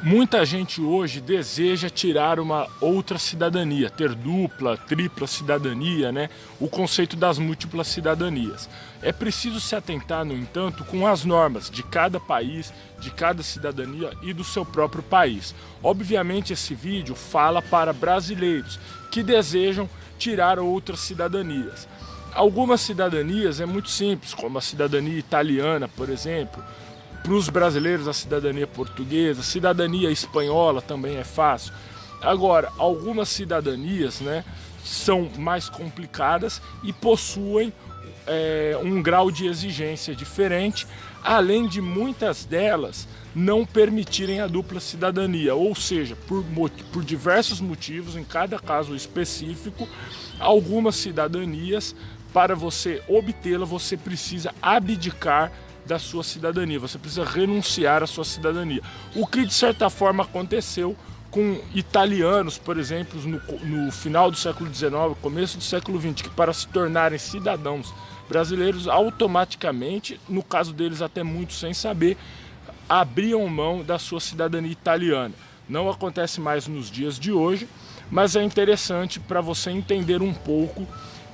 Muita gente hoje deseja tirar uma outra cidadania, ter dupla, tripla cidadania, né? O conceito das múltiplas cidadanias. É preciso se atentar, no entanto, com as normas de cada país, de cada cidadania e do seu próprio país. Obviamente, esse vídeo fala para brasileiros que desejam tirar outras cidadanias. Algumas cidadanias é muito simples, como a cidadania italiana, por exemplo. Para os brasileiros, a cidadania portuguesa, cidadania espanhola também é fácil. Agora, algumas cidadanias, né, são mais complicadas e possuem um grau de exigência diferente, além de muitas delas não permitirem a dupla cidadania, ou seja, por diversos motivos, em cada caso específico, algumas cidadanias, para você obtê-la, você precisa abdicar da sua cidadania, você precisa renunciar à sua cidadania. O que de certa forma aconteceu com italianos, por exemplo, no final do século XIX, começo do século XX, que para se tornarem cidadãos brasileiros, automaticamente, no caso deles até muito sem saber, abriam mão da sua cidadania italiana. Não acontece mais nos dias de hoje, mas é interessante para você entender um pouco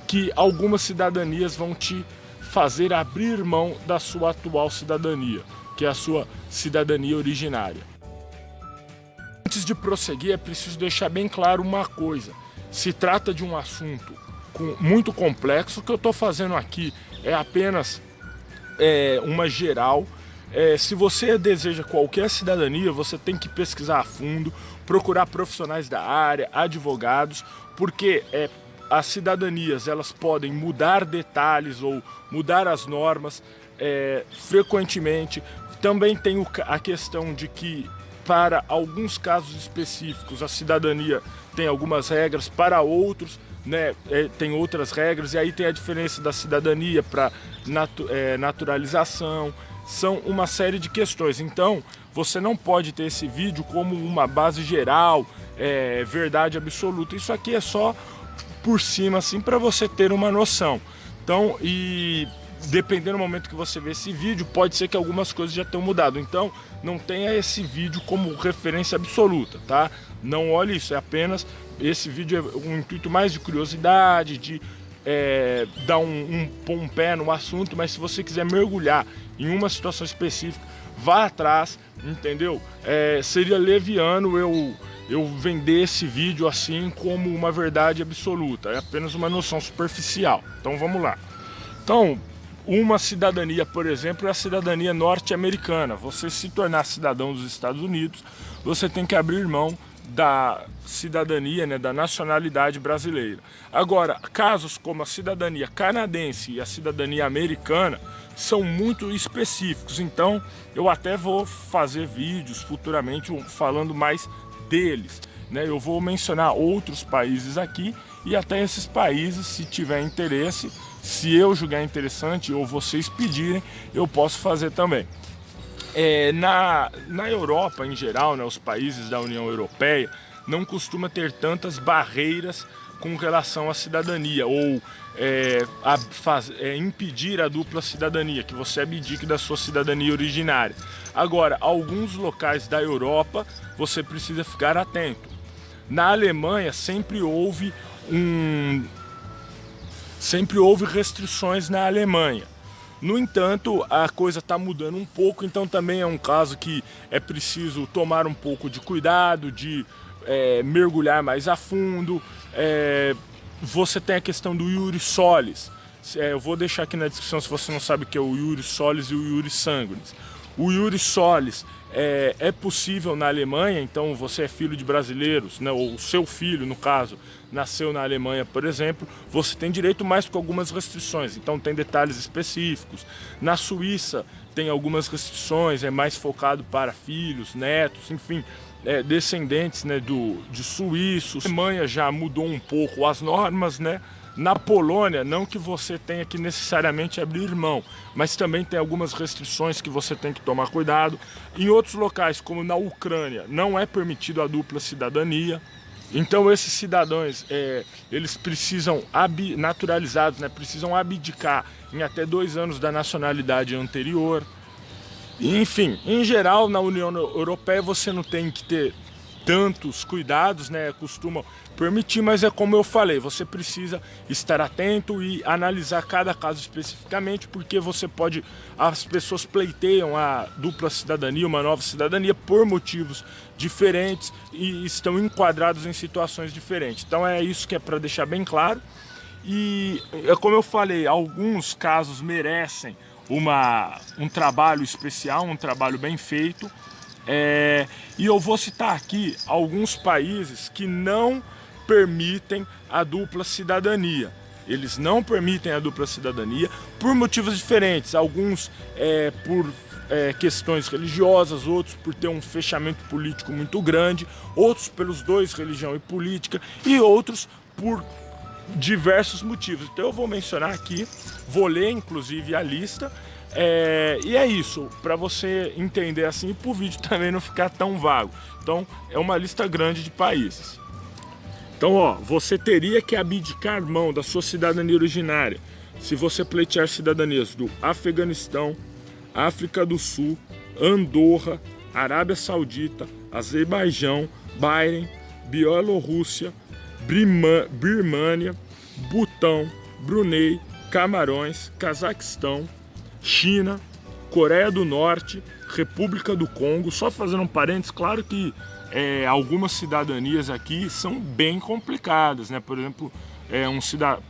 que algumas cidadanias vão te fazer abrir mão da sua atual cidadania, que é a sua cidadania originária. Antes de prosseguir, é preciso deixar bem claro uma coisa. Se trata de um assunto muito complexo. O que eu estou fazendo aqui é apenas uma geral. Se você deseja qualquer cidadania, você tem que pesquisar a fundo, procurar profissionais da área, advogados, porque as cidadanias elas podem mudar detalhes ou mudar as normas frequentemente. Também tem a questão de que para alguns casos específicos a cidadania tem algumas regras, para outros, né, tem outras regras, e aí tem a diferença da cidadania para naturalização. São uma série de questões. Então você não pode ter esse vídeo como uma base geral, verdade absoluta. Isso aqui é só por cima, assim, para você ter uma noção. Então, e dependendo do momento que você vê esse vídeo, pode ser que algumas coisas já tenham mudado. Então, não tenha esse vídeo como referência absoluta, tá? Não olhe isso, é apenas esse vídeo é um intuito mais de curiosidade, de dar um pé no assunto, mas se você quiser mergulhar em uma situação específica, vá atrás, entendeu? Seria leviano eu vender esse vídeo assim como uma verdade absoluta, é apenas uma noção superficial. Então vamos lá. Então, uma cidadania, por exemplo, é a cidadania norte-americana. Você se tornar cidadão dos Estados Unidos, você tem que abrir mão da cidadania, né, da nacionalidade brasileira. Agora, casos como a cidadania canadense e a cidadania americana são muito específicos, então eu até vou fazer vídeos futuramente falando mais deles, né? Eu vou mencionar outros países aqui e até esses países, se tiver interesse, se eu julgar interessante ou vocês pedirem, eu posso fazer também. Na Europa em geral, né, os países da União Europeia não costuma ter tantas barreiras com relação à cidadania ou impedir a dupla cidadania, que você abdique da sua cidadania originária. Agora, alguns locais da Europa você precisa ficar atento. Na Alemanha sempre houve restrições na Alemanha. No entanto, a coisa está mudando um pouco, então também é um caso que é preciso tomar um pouco de cuidado, de mergulhar mais a fundo. Você tem a questão do iuris solis. Eu vou deixar aqui na descrição se você não sabe o que é o iuris solis e o iuris sanguinis. O iuris solis é possível na Alemanha, então você é filho de brasileiros, né, ou o seu filho, no caso, nasceu na Alemanha, por exemplo, você tem direito, mais com algumas restrições, então tem detalhes específicos. Na Suíça tem algumas restrições, é mais focado para filhos, netos, enfim, descendentes, né, de suíços. A Alemanha já mudou um pouco as normas, né? Na Polônia, não que você tenha que necessariamente abrir mão, mas também tem algumas restrições que você tem que tomar cuidado. Em outros locais, como na Ucrânia, não é permitido a dupla cidadania. Então esses cidadãos, eles precisam, naturalizados, né, precisam abdicar em até 2 anos da nacionalidade anterior. Enfim, em geral, na União Europeia você não tem que ter tantos cuidados, né? Costumam permitir, mas é como eu falei, você precisa estar atento e analisar cada caso especificamente, porque as pessoas pleiteiam a dupla cidadania, uma nova cidadania, por motivos diferentes e estão enquadrados em situações diferentes. Então é isso que é para deixar bem claro. E é como eu falei, alguns casos merecem um trabalho especial, um trabalho bem feito. E eu vou citar aqui alguns países que não permitem a dupla cidadania. Eles não permitem a dupla cidadania por motivos diferentes. Alguns por questões religiosas, outros por ter um fechamento político muito grande, outros pelos dois, religião e política, e outros por diversos motivos. Então eu vou mencionar aqui, vou ler inclusive a lista, e é isso, para você entender assim e para o vídeo também não ficar tão vago. Então é uma lista grande de países. Então ó, você teria que abdicar mão da sua cidadania originária se você pleitear cidadanias do Afeganistão, África do Sul, Andorra, Arábia Saudita, Azerbaijão, Bahrein, Bielorrússia, Birmânia, Butão, Brunei, Camarões, Cazaquistão, China, Coreia do Norte, República do Congo. Só fazendo um parênteses, claro que algumas cidadanias aqui são bem complicadas, né? Por exemplo,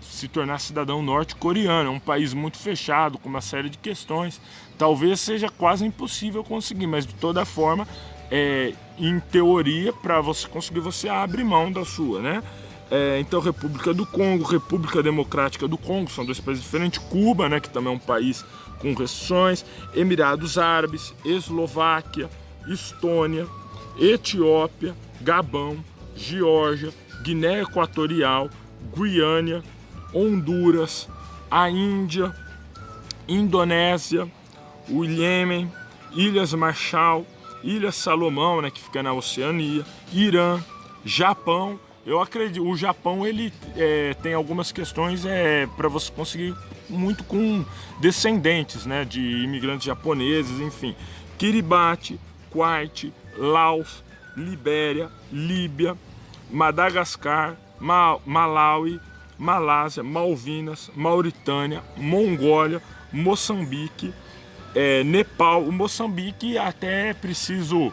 se tornar cidadão norte-coreano, é um país muito fechado, com uma série de questões. Talvez seja quase impossível conseguir, mas de toda forma, em teoria, para você conseguir, você abre mão da sua, né? Então, República do Congo, República Democrática do Congo, são dois países diferentes. Cuba, né, que também é um país com restrições. Emirados Árabes, Eslováquia, Estônia, Etiópia, Gabão, Geórgia, Guiné Equatorial, Guiana, Honduras, a Índia, Indonésia, o Iêmen, Ilhas Marshall, Ilhas Salomão, né, que fica na Oceania, Irã, Japão. Eu acredito, o Japão ele tem algumas questões para você conseguir muito com descendentes, né, de imigrantes japoneses, enfim. Kiribati, Kuwait, Laos, Libéria, Líbia, Madagascar, Malawi, Malásia, Malvinas, Mauritânia, Mongólia, Moçambique, Nepal. O Moçambique até é preciso,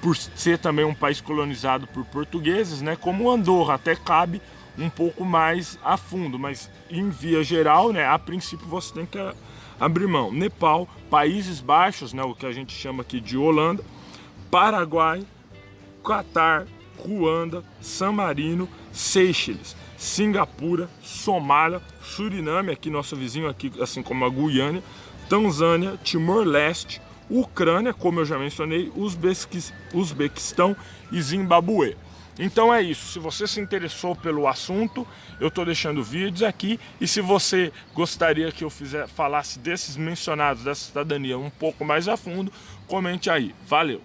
por ser também um país colonizado por portugueses, né, como Andorra, até cabe um pouco mais a fundo, mas em via geral, né, a princípio você tem que abrir mão. Nepal, Países Baixos, né, o que a gente chama aqui de Holanda, Paraguai, Catar, Ruanda, San Marino, Seychelles, Singapura, Somália, Suriname, aqui nosso vizinho aqui, assim como a Guiana, Tanzânia, Timor-Leste, Ucrânia, como eu já mencionei, Uzbequistão e Zimbabue. Então é isso, se você se interessou pelo assunto, eu estou deixando vídeos aqui, e se você gostaria que eu falasse desses mencionados, dessa cidadania um pouco mais a fundo, comente aí. Valeu!